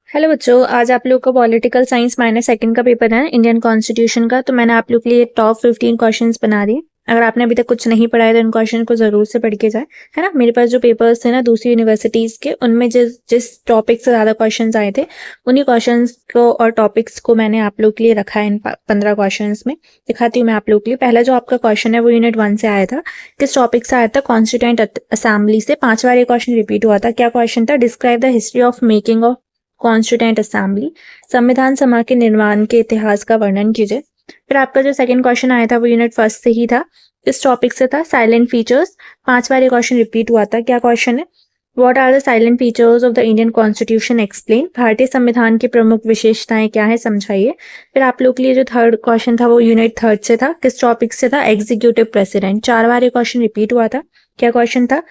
Hello बच्चों, आज आप लोग का पॉलिटिकल साइंस माइनर सेकंड का पेपर है इंडियन कॉन्स्टिट्यूशन का। तो मैंने आप लोग के लिए टॉप 15 क्वेश्चंस बना दिए। अगर आपने अभी तक कुछ नहीं पढ़ा है तो इन क्वेश्चन को जरूर से पढ़ के जाए, है ना। मेरे पास जो पेपर्स थे ना दूसरी यूनिवर्सिटीज के, उनमें जिस जिस टॉपिक से ज्यादा क्वेश्चंस आए थे उन्हीं क्वेश्चंस को और टॉपिक्स को मैंने आप लोग के लिए रखा है इन 15 क्वेश्चंस में। दिखाती हूँ मैं आप लोग के लिए। पहला जो आपका क्वेश्चन है वो यूनिट 1 से आया था। किस टॉपिक से आया था? कॉन्स्टिट्यूएंट असेंबली से। 5 बार ये क्वेश्चन रिपीट हुआ था। क्या क्वेश्चन था? Describe the history of making of constituent assembly. संविधान सभा के निर्माण के इतिहास का वर्णन कीजिए। फिर आपका जो सेकंड क्वेश्चन आया था वो यूनिट फर्स्ट से ही था। इस टॉपिक से था साइलेंट फीचर्स। 5 बार ये क्वेश्चन रिपीट हुआ था। क्या क्वेश्चन है? What are the silent features of the Indian constitution explain. भारतीय संविधान की प्रमुख विशेषताएं क्या है, समझाइए। फिर आप लोग के लिए जो थर्ड क्वेश्चन था वो यूनिट थर्ड से था। किस टॉपिक से था? Executive president. 4 बार ये क्वेश्चन रिपीट हुआ था। क्या क्वेश्चन था?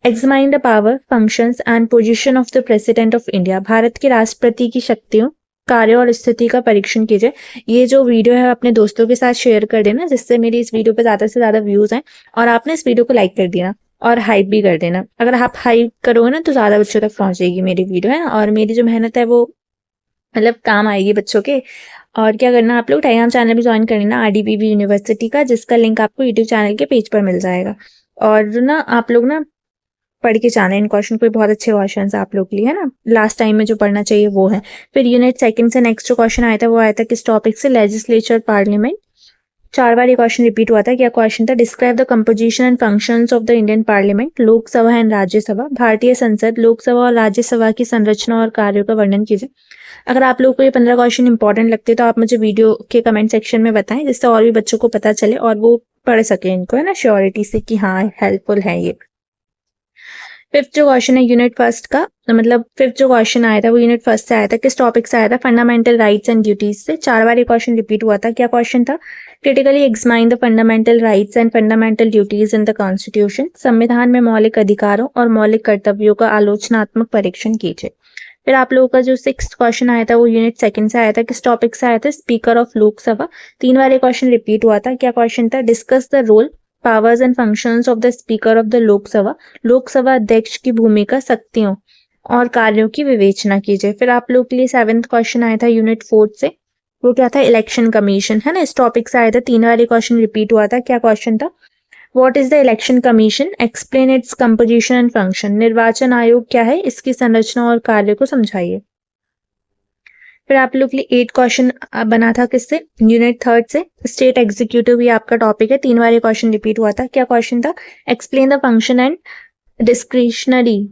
Examine the power, functions and position of the president of India. Bharat के राष्ट्रपति की शक्तियों, कार्य और स्थिति का परीक्षण कीजिए। ये जो वीडियो है अपने दोस्तों के साथ शेयर कर देना, जिससे मेरी इस वीडियो पे ज्यादा से ज्यादा व्यूज आए। और आपने इस वीडियो को लाइक कर देना और हाइप भी कर देना। अगर आप हाइप करोगे ना तो ज्यादा बच्चों तक पहुंचेगी मेरी वीडियो, है ना। और मेरी जो मेहनत है वो मतलब काम आएगी बच्चों के। और क्या करना, आप लोग टेलीग्राम चैनल भी ज्वाइन कर लेना आरडीबीबी यूनिवर्सिटी का, जिसका लिंक आपको यूट्यूब चैनल के पेज पर मिल जाएगा। और ना आप लोग ना पढ़ के जाना इन क्वेश्चन को। बहुत अच्छे क्वेश्चन आप लोग के लिए, है ना। लास्ट टाइम में जो पढ़ना चाहिए वो है। फिर यूनिट सेकंड से नेक्स्ट जो क्वेश्चन आया था वो आया था किस टॉपिक से? Legislature, parliament. 4 बार ये क्वेश्चन रिपीट हुआ था। क्या क्वेश्चन था? Describe the composition and functions of the Indian parliament. Lok Sabha and Rajya Sabha. भारतीय संसद, लोकसभा और राज्यसभा की संरचना और कार्यों का वर्णन कीजिए। अगर आप लोग को ये 15 क्वेश्चन इंपॉर्टेंट लगते तो आप मुझे वीडियो के कमेंट सेक्शन में बताएं, जिससे और भी बच्चों को पता चले और वो पढ़ सके इनको, है ना, श्योरिटी से कि हाँ हेल्पफुल है ये। फिफ्थ जो क्वेश्चन है यूनिट फर्स्ट का, मतलब फिफ्थ जो क्वेश्चन आया था वो यूनिट फर्स्ट से आया था। किस टॉपिक से आया था? फंडामेंटल राइट्स एंड ड्यूटीज से। 4 बार ये क्वेश्चन रिपीट हुआ था। क्या क्वेश्चन था? Critically examine the fundamental rights and fundamental duties in the constitution. संविधान में मौलिक अधिकारों और मौलिक कर्तव्यों का आलोचनात्मक परीक्षण कीजिए। फिर आप लोगों का जो सिक्स्थ क्वेश्चन आया था वो यूनिट सेकंड से आया था। किस टॉपिक से आया था? Speaker of Lok Sabha. 3 बार ये क्वेश्चन रिपीट हुआ था। क्या क्वेश्चन था? Discuss the role, powers and functions of the speaker of the Lok Sabha. Lok Sabha अध्यक्ष की भूमिका, शक्तियों और कार्यों की विवेचना कीजिए। फिर आप लोग के लिए सेवेंथ क्वेश्चन आया था यूनिट फोर्थ से। वो क्या था? इलेक्शन कमीशन, है ना। इस टॉपिक से आया था। 3 बार ये क्वेश्चन रिपीट हुआ था। क्या क्वेश्चन था? What is the election commission, explain its composition and function. निर्वाचन आयोग क्या है, इसकी संरचना और कार्य को समझाइए। फिर आप लोग के लिए 8 क्वेश्चन बना था किससे? यूनिट थर्ड से। स्टेट एग्जीक्यूटिव, ये आपका टॉपिक है। 3 बार ये क्वेश्चन रिपीट हुआ था। क्या क्वेश्चन था? Explain the function and discretionary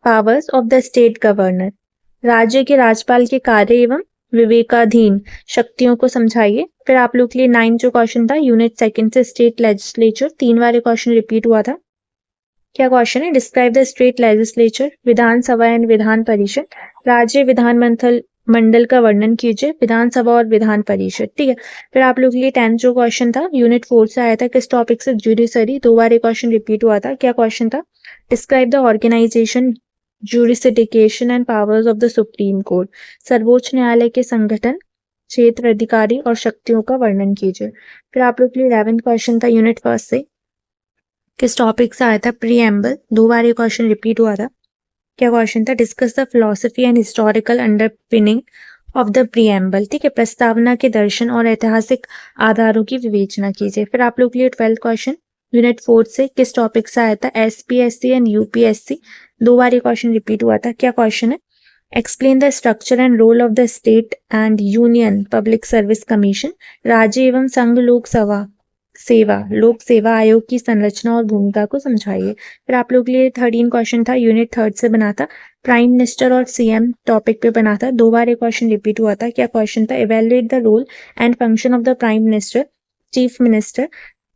powers of the state governor. राज्य के राज्यपाल के कार्य एवं विवेकाधीन शक्तियों को समझाइए। फिर आप लोग के लिए 9 जो क्वेश्चन था यूनिट सेकंड से, स्टेट लेजिस्लेचर। 3 बार ये क्वेश्चन रिपीट हुआ था। क्या क्वेश्चन है? Describe the state legislature. Vidhan Sabha and Vidhan Parishad. राज्य विधानमंडल मंडल का वर्णन कीजिए। विधानसभा और विधान परिषद, ठीक है। फिर आप लोग के लिए 10 जो क्वेश्चन था यूनिट 4 से आया था। किस टॉपिक से? जुडिशरी। 2 बार ये क्वेश्चन रिपीट हुआ था। क्या क्वेश्चन था? Describe the organisation, jurisdiction and powers of the Supreme Court. सर्वोच्च न्यायालय के संगठन, क्षेत्र, अधिकारी और शक्तियों का वर्णन कीजिए। फिर आप लोग के लिए 11 क्वेश्चन था यूनिट फर्स्ट से। किस टॉपिक से आया था? प्रीएम्बल। 2 बार ये क्वेश्चन रिपीट हुआ था। क्या क्वेश्चन था? Discuss the philosophy and historical underpinning of the preamble, ठीक है। प्रस्तावना के दर्शन और ऐतिहासिक आधारों की विवेचना कीजिए। फिर आप लोग के लिए 12 क्वेश्चन यूनिट 4 से। किस टॉपिक से आया था? SPSC and UPSC. 2 बार ये क्वेश्चन रिपीट हुआ था। क्या क्वेश्चन है? Explain the structure and role of the state and union public service commission. राज्य एवं संघ लोक सेवा आयोग की संरचना और भूमिका को समझाइए। फिर आप लोग के लिए 13 क्वेश्चन था यूनिट थर्ड से बना था। प्राइम मिनिस्टर और सीएम टॉपिक पे बना था। 2 बार ये क्वेश्चन रिपीट हुआ था। क्या क्वेश्चन था? Evaluate the role and function of the prime minister, chief minister,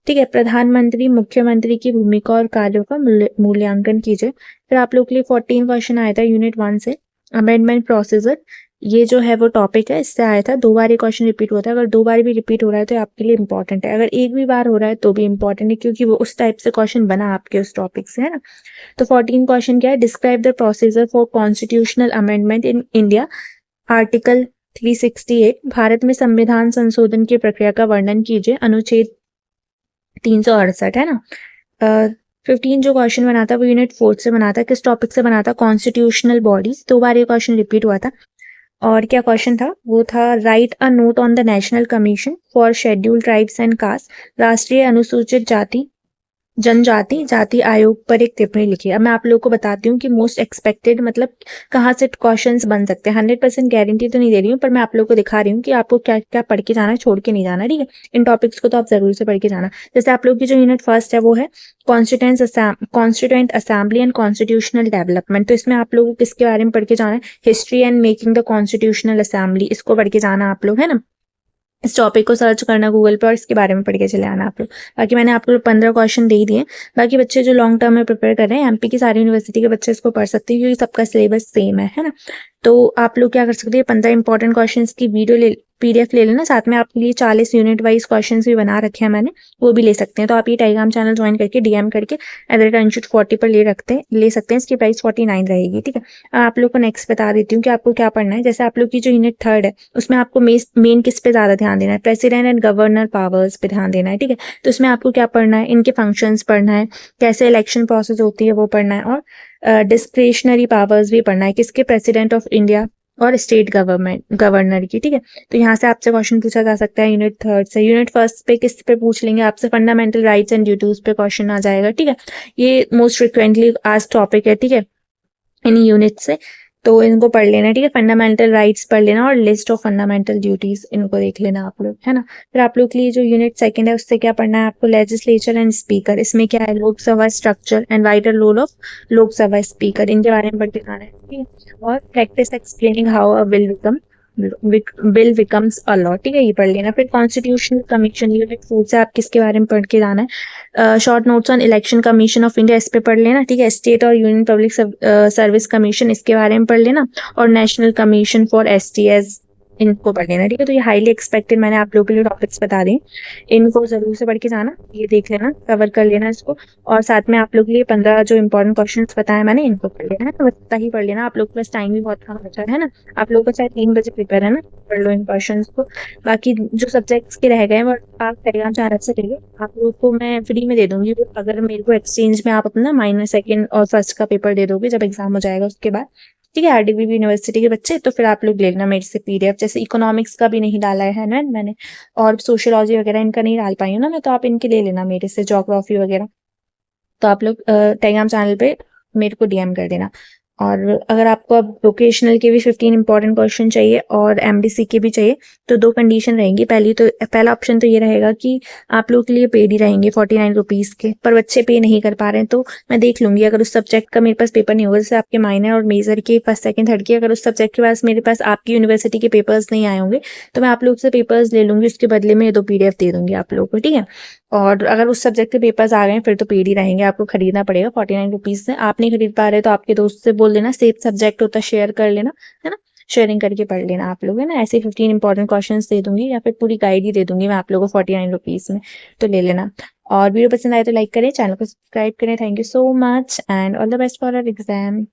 ठीक है। प्रधानमंत्री, मुख्यमंत्री की भूमिका और कार्यों का मूल्यांकन कीजिए। फिर आप लोग के लिए 14 क्वेश्चन आया था यूनिट 1 से। अमेंडमेंट प्रोसीजर, ये जो है वो टॉपिक है, इससे आया था। 2 बार ये क्वेश्चन रिपीट हुआ था। अगर 2 बार भी रिपीट हो रहा है तो आपके लिए इंपॉर्टेंट है। अगर एक भी बार हो रहा है तो भी इंपॉर्टेंट है, क्योंकि वो उस टाइप से क्वेश्चन बना आपके उस टॉपिक से, है ना। तो 14 क्वेश्चन क्या है? Describe the procedure for constitutional amendment in India. Article 368, Bharat में संविधान संशोधन की प्रक्रिया का वर्णन कीजिए। अनुच्छेद 368, है ना। 15 जो क्वेश्चन बना था वो यूनिट 4 से बना था। किस टॉपिक से बना था? Constitutional bodies. 2 बार ये क्वेश्चन रिपीट हुआ था। और क्या क्वेश्चन था? वो था write a note on the national commission for scheduled tribes and caste, राष्ट्रीय अनुसूचित जाति जनजाति जाति आयोग पर एक टिप्पणी लिखी। अब मैं आप लोगों को बताती हूँ कि मोस्ट एक्सपेक्टेड मतलब कहाँ से क्वेश्चंस बन सकते हैं। 100% गारंटी तो नहीं दे रही हूँ, पर मैं आप लोगों को दिखा रही हूँ कि आपको क्या क्या पढ़ के जाना है, छोड़ के नहीं जाना, ठीक है। इन टॉपिक्स को तो आप जरूर से पढ़ के जाना। जैसे आप लोग की जो यूनिट फर्स्ट है वो है constituent assembly and constitutional development. तो इसमें आप लोगों को किसके बारे में पढ़ के जाना है? History and making the constitutional assembly, इसको पढ़ के जाना आप लोग, है ना। इस टॉपिक को सर्च करना गूगल पे और इसके बारे में पढ़ के चले आना आप लोग। बाकी मैंने आपको 15 क्वेश्चन दे ही दिए। बाकी बच्चे जो लॉन्ग टर्म में प्रिपेयर कर रहे हैं, एमपी की सारी यूनिवर्सिटी के बच्चे इसको पढ़ सकते हैं, क्योंकि सबका सिलेबस सेम है ना। तो आप लोग क्या कर सकते हैं, 15 इंपॉर्टेंट क्वेश्चन की वीडियो PDF ले लेना। साथ में आपके लिए 40 यूनिट वाइज क्वेश्चन भी बना रखे हैं मैंने, वो भी ले सकते हैं। तो आप ये टेलीग्राम चैनल ज्वाइन करके DM करके @unshut40 पर ले सकते हैं। इसकी प्राइस 49 रहेगी, ठीक है। आप लोग को नेक्स्ट बता देती हूँ कि आपको क्या पढ़ना है। जैसे आप लोग की जो यूनिट 3 है उसमें आपको मेन किस पे ज्यादा ध्यान देना है? प्रेसिडेंट एंड गवर्नर पावर्स पे ध्यान देना है, ठीक है। तो इसमें आपको क्या पढ़ना है? इनके फंक्शंस पढ़ना है, कैसे इलेक्शन प्रोसेस होती है वो पढ़ना है, और डिस्क्रिशनरी पावर्स भी पढ़ना है। किसके? प्रेसिडेंट ऑफ इंडिया और स्टेट गवर्नर की, ठीक है। तो यहाँ से आपसे क्वेश्चन पूछा जा सकता है यूनिट 3 से। यूनिट 1 पे किस पे पूछ लेंगे आपसे? फंडामेंटल राइट्स एंड ड्यूटीज पे क्वेश्चन आ जाएगा, ठीक है। ये मोस्ट फ्रिक्वेंटली आज टॉपिक है, ठीक है, इन यूनिट से। तो इनको पढ़ लेना, ठीक है। फंडामेंटल राइट्स पढ़ लेना और लिस्ट ऑफ फंडामेंटल ड्यूटीज इनको देख लेना आप लोग, है ना। फिर आप लोग के लिए जो यूनिट 2 है उससे क्या पढ़ना है आपको? Legislature and speaker. इसमें क्या है? Lok Sabha structure and vital role of Lok Sabha speaker, इनके बारे में पढ़ के जाना है, ठीक है। और practice explaining how a bill becomes a law, ठीक है, ये पढ़ लेना। फिर कॉन्स्टिट्यूशनल कमीशन यूनिट 4 से आप किसके बारे में पढ़ के जाना है? Short notes on election commission of India, इस पे पढ़ लेना, ठीक है। स्टेट और यूनियन पब्लिक सर्विस कमीशन, इसके बारे में पढ़ लेना। और नेशनल कमीशन फॉर STS, इनको पढ़ लेना, ठीक है। तो ये हाईली एक्सपेक्टेड मैंने आप लोगों के लिए टॉपिक्स बता दी, इनको जरूर से पढ़ के जाना, ये देख लेना, कवर कर लेना इसको। और साथ में आप लोग के लिए 15 जो इंपॉर्टेंट क्वेश्चंस बताए मैंने, इनको पढ़ लेना है। तो इतना ही पढ़ लेना, आप लोग के पास टाइम भी बहुत कम बचा है ना। आप लोग को चाहे 3 बजे प्रिपेयर है ना, पढ़ लो इन क्वेश्चन को। बाकी जो सब्जेक्ट्स के रह गए वो आप टेलीग्राम चैनल से ले लो, आप लोग को मैं फ्री में दे दूंगी। अगर मेरे को एक्सचेंज में आप अपना माइनर, सेकंड और फर्स्ट का पेपर दे दोगे जब एग्जाम हो जाएगा उसके बाद, ठीक है, RDBB यूनिवर्सिटी के बच्चे, तो फिर आप लोग ले लेना मेरे से PDF। जैसे इकोनॉमिक्स का भी नहीं डाला है ना मैंने, और सोशियोलॉजी वगैरह इनका नहीं डाल पाई हूँ ना मैं, तो आप इनके ले लेना मेरे से, ज्योग्राफी वगैरह। तो आप लोग टेलीग्राम चैनल पे मेरे को DM कर देना। और अगर आपको अब वोकेशनल के भी 15 इंपॉर्टेंट क्वेश्चन चाहिए और MDC के भी चाहिए, तो 2 कंडीशन रहेंगी। पहला ऑप्शन तो ये रहेगा कि आप लोग के लिए पेड ही रहेंगे 49 रुपीज़ के, पर बच्चे पे नहीं कर पा रहे हैं तो मैं देख लूंगी। अगर उस सब्जेक्ट का मेरे पास पेपर नहीं होगा, जैसे आपके माइनर और मेजर के फर्स्ट सेकंड थर्ड के, अगर उस सब्जेक्ट के पास मेरे पास आपकी यूनिवर्सिटी के पेपर्स नहीं आए होंगे तो मैं आप लोग से पेपर्स ले लूंगी, उसके बदले में 2 PDF दे दूंगी आप लोग को, ठीक है। और अगर उस सब्जेक्ट के पेपर्स आ गए हैं फिर तो पेड ही रहेंगे, आपको खरीदना पड़ेगा 49 रुपीज़ से। आप नहीं खरीद पा रहे तो आपके दोस्त से बोल देना, सेफ सब्जेक्ट होता शेयर कर लेना, है ना, शेयरिंग करके पढ़ लेना आप लोग, है ना। ऐसे 15 इंपॉर्टेंट क्वेश्चंस दे दूंगी या फिर पूरी गाइड ही दे दूंगी मैं आप लोगों को 49 रुपीज़ में, तो ले लेना। और वीडियो पसंद आए तो लाइक करें, चैनल को सब्सक्राइब करें। Thank you so much and all the best for our exam.